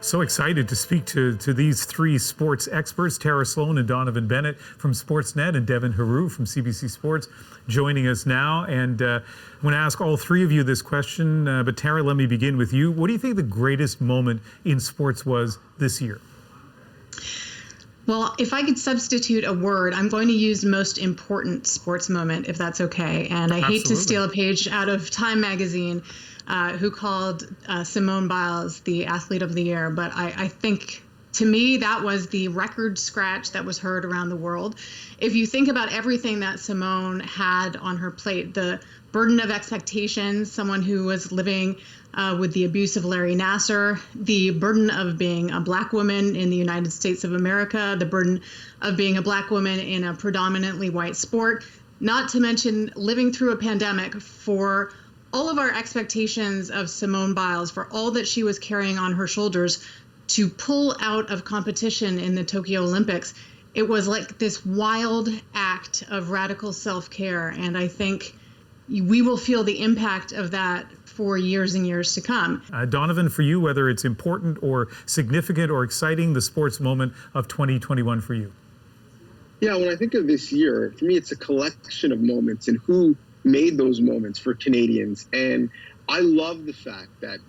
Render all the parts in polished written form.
So excited to speak to these three sports experts, Tara Slone and Donnovan Bennett from Sportsnet and Devin Heroux from CBC Sports joining us now. And I'm going to ask all three of you this question, but Tara, let me begin with you. What do you think the greatest moment in sports was this year? Well, if I could substitute a word, I'm going to use most important sports moment, if that's okay. And I hate to steal a page out of Time magazine, who called Simone Biles the athlete of the year. But I think, to me, that was the record scratch that was heard around the world. If you think about everything that Simone had on her plate, the burden of expectations, someone who was living with the abuse of Larry Nassar, the burden of being a Black woman in the United States of America, the burden of being a Black woman in a predominantly white sport, not to mention living through a pandemic. For all of our expectations of Simone Biles, for all that she was carrying on her shoulders, to pull out of competition in the Tokyo Olympics, it was like this wild act of radical self-care. And I think we will feel the impact of that for years and years to come. Donnovan, for you, whether it's important or significant or exciting, the sports moment of 2021 for you? Yeah, when I think of this year, for me, it's a collection of moments and who made those moments for Canadians. And I love the fact that,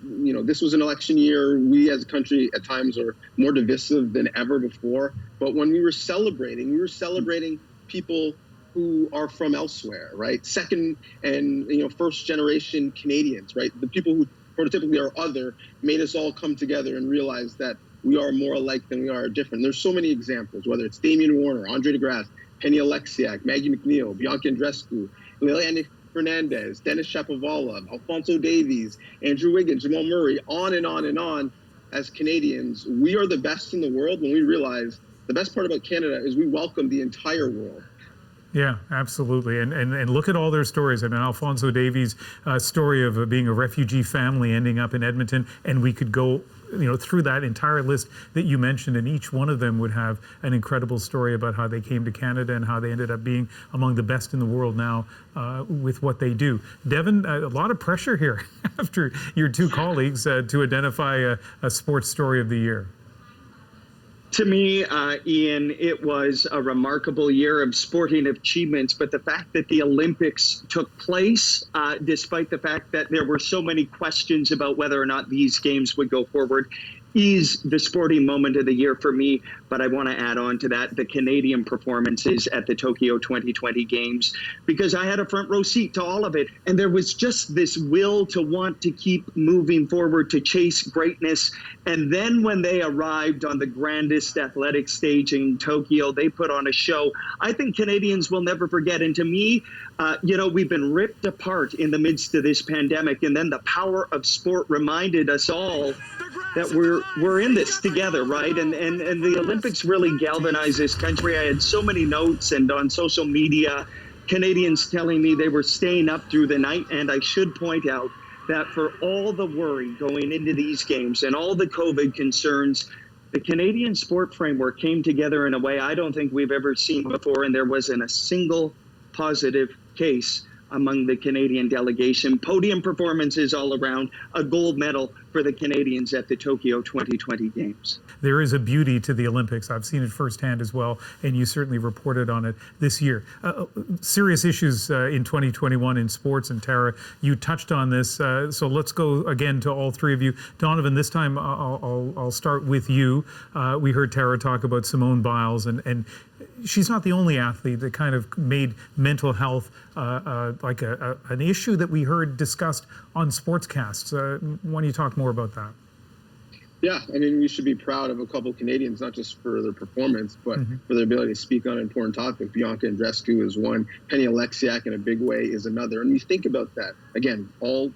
this was an election year. We as a country at times are more divisive than ever before. But when we were celebrating people who are from elsewhere, right? Second and, first generation Canadians, right? The people who prototypically are other made us all come together and realize that we are more alike than we are different. There's so many examples, whether it's Damian Warner, Andre DeGrasse, Penny Alexiak, Maggie McNeil, Bianca Andreescu, Liliana Fernandez, Dennis Shapovalov, Alphonso Davies, Andrew Wiggins, Jamal Murray, on and on and on. As Canadians, we are the best in the world when we realize the best part about Canada is we welcome the entire world. Yeah, absolutely. And look at all their stories. I mean, Alphonso Davies' story of being a refugee family ending up in Edmonton, and we could go through that entire list that you mentioned, and each one of them would have an incredible story about how they came to Canada and how they ended up being among the best in the world now with what they do. Devin, a lot of pressure here after your two colleagues to identify a sports story of the year. To me, Ian, it was a remarkable year of sporting achievements, but the fact that the Olympics took place, despite the fact that there were so many questions about whether or not these games would go forward, is the sporting moment of the year for me. But I want to add on to that the Canadian performances at the Tokyo 2020 Games, because I had a front row seat to all of it. And there was just this will to want to keep moving forward, to chase greatness. And then when they arrived on the grandest athletic stage in Tokyo, they put on a show I think Canadians will never forget. And to me, we've been ripped apart in the midst of this pandemic. And then the power of sport reminded us all that we're in this together, right? And the Olympics really galvanized this country. I had so many notes and on social media, Canadians telling me they were staying up through the night. And I should point out that for all the worry going into these games and all the COVID concerns, the Canadian sport framework came together in a way I don't think we've ever seen before. And there wasn't a single positive case among the Canadian delegation. Podium performances all around, a gold medal for the Canadians at the Tokyo 2020 Games. There is a beauty to the Olympics. I've seen it firsthand as well, and you certainly reported on it this year. Serious issues in 2021 in sports, and Tara, you touched on this. So let's go again to all three of you. Donnovan, this time I'll start with you. We heard Tara talk about Simone Biles, and she's not the only athlete that kind of made mental health like an issue that we heard discussed on sportscasts. Why don't you talk more about that? Yeah, I mean, we should be proud of a couple Canadians, not just for their performance, but for their ability to speak on an important topic. Bianca Andreescu is one. Penny Alexiak, in a big way, is another. And you think about that, again, all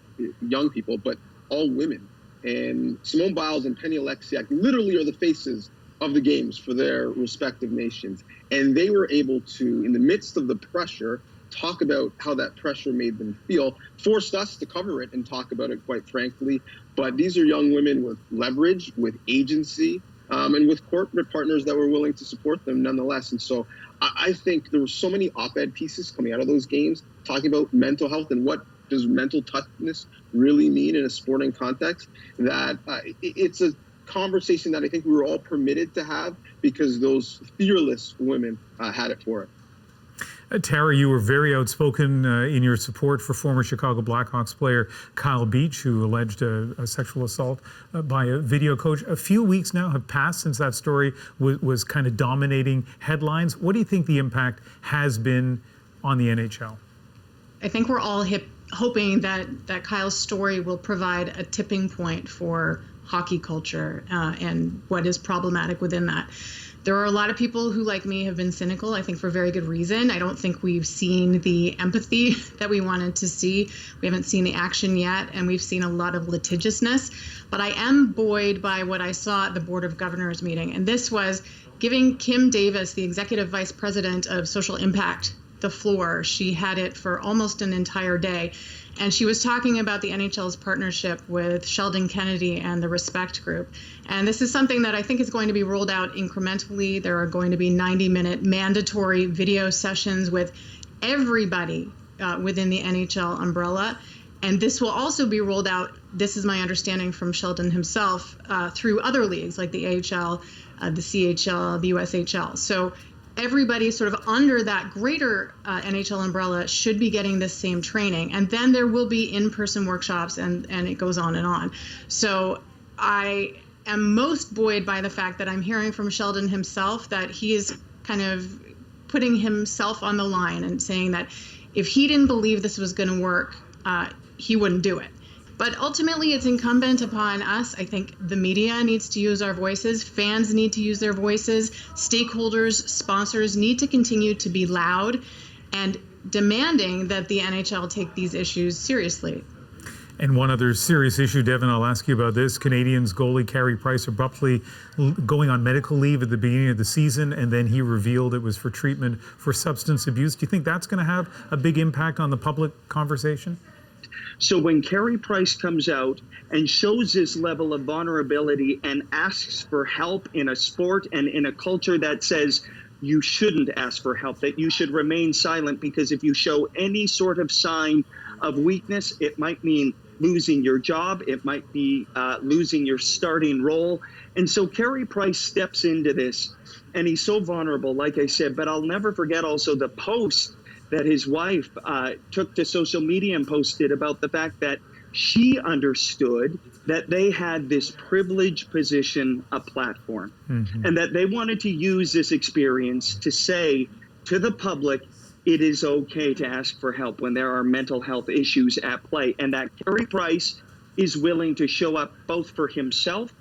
young people, but all women. And Simone Biles and Penny Alexiak literally are the faces of the games for their respective nations. And they were able to, in the midst of the pressure, talk about how that pressure made them feel, forced us to cover it and talk about it, quite frankly. But these are young women with leverage, with agency, and with corporate partners that were willing to support them nonetheless. And so I think there were so many op-ed pieces coming out of those games talking about mental health and what does mental toughness really mean in a sporting context, that it's a conversation that I think we were all permitted to have because those fearless women had it for it. Tara, you were very outspoken in your support for former Chicago Blackhawks player Kyle Beach, who alleged a sexual assault by a video coach. A few weeks now have passed since that story was kind of dominating headlines. What do you think the impact has been on the NHL? I think we're all hoping that Kyle's story will provide a tipping point for hockey culture and what is problematic within that. There are a lot of people who, like me, have been cynical, I think for very good reason. I don't think we've seen the empathy that we wanted to see. We haven't seen the action yet, and we've seen a lot of litigiousness. But I am buoyed by what I saw at the Board of Governors meeting, and this was giving Kim Davis, the Executive Vice President of Social Impact, the floor. She had it for almost an entire day. And she was talking about the NHL's partnership with Sheldon Kennedy and the Respect Group. And this is something that I think is going to be rolled out incrementally. There are going to be 90-minute mandatory video sessions with everybody within the NHL umbrella. And this will also be rolled out, this is my understanding from Sheldon himself, through other leagues like the AHL, the CHL, the USHL. So everybody sort of under that greater NHL umbrella should be getting this same training. And then there will be in-person workshops and it goes on and on. So I am most buoyed by the fact that I'm hearing from Sheldon himself that he is kind of putting himself on the line and saying that if he didn't believe this was going to work, he wouldn't do it. But ultimately, it's incumbent upon us. I think the media needs to use our voices. Fans need to use their voices. Stakeholders, sponsors need to continue to be loud and demanding that the NHL take these issues seriously. And one other serious issue, Devin, I'll ask you about this. Canadiens goalie Carey Price abruptly going on medical leave at the beginning of the season, and then he revealed it was for treatment for substance abuse. Do you think that's going to have a big impact on the public conversation? So when Carey Price comes out and shows this level of vulnerability and asks for help in a sport and in a culture that says you shouldn't ask for help, that you should remain silent, because if you show any sort of sign of weakness, it might mean losing your job. It might be losing your starting role. And so Carey Price steps into this, and he's so vulnerable, like I said. But I'll never forget also the post that his wife took to social media and posted about the fact that she understood that they had this privileged position, a platform, and that they wanted to use this experience to say to the public, it is okay to ask for help when there are mental health issues at play, and that Carey Price is willing to show up both for himself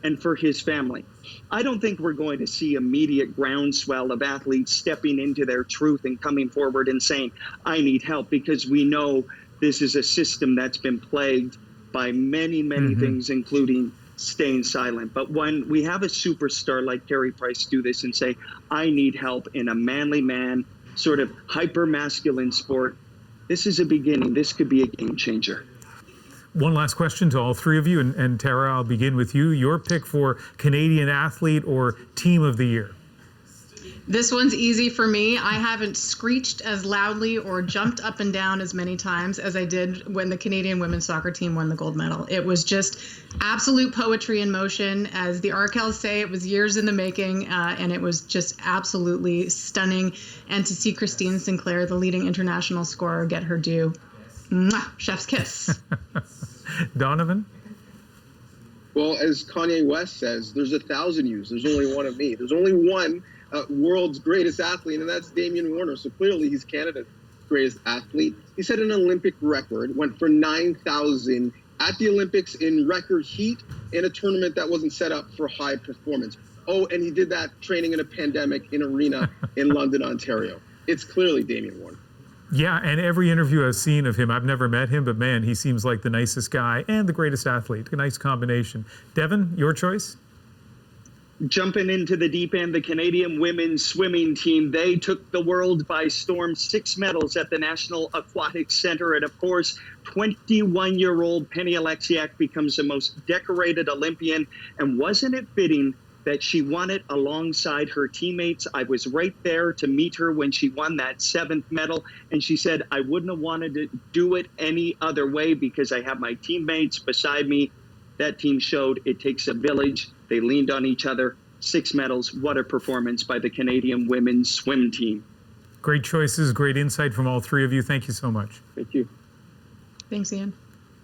and for his family. I don't think we're going to see immediate groundswell of athletes stepping into their truth and coming forward and saying, I need help, because we know this is a system that's been plagued by many, many things, including staying silent. But when we have a superstar like Carey Price do this and say, I need help in a manly man, sort of hyper-masculine sport, this is a beginning. This could be a game changer. One last question to all three of you, and Tara, I'll begin with you. Your pick for Canadian athlete or team of the year? This one's easy for me. I haven't screeched as loudly or jumped up and down as many times as I did when the Canadian women's soccer team won the gold medal. It was just absolute poetry in motion. As the Arkells say, it was years in the making, and it was just absolutely stunning. And to see Christine Sinclair, the leading international scorer, get her due. Mwah, chef's kiss. Donnovan? Well, as Kanye West says, there's 1,000 yous. There's only one of me. There's only one world's greatest athlete, and that's Damian Warner. So clearly he's Canada's greatest athlete. He set an Olympic record, went for 9,000 at the Olympics in record heat in a tournament that wasn't set up for high performance. Oh, and he did that training in a pandemic in arena in London, Ontario. It's clearly Damian Warner. Yeah, and every interview I've seen of him, I've never met him, but man, he seems like the nicest guy and the greatest athlete. A nice combination. Devin, your choice? Jumping into the deep end, the Canadian women's swimming team, they took the world by storm. 6 medals at the National Aquatic Center. And of course, 21-year-old Penny Oleksiak becomes the most decorated Olympian. And wasn't it fitting that she won it alongside her teammates? I was right there to meet her when she won that 7th medal. And she said, I wouldn't have wanted to do it any other way because I have my teammates beside me. That team showed it takes a village. They leaned on each other. 6 medals. What a performance by the Canadian women's swim team. Great choices, great insight from all three of you. Thank you so much. Thank you. Thanks, Ian.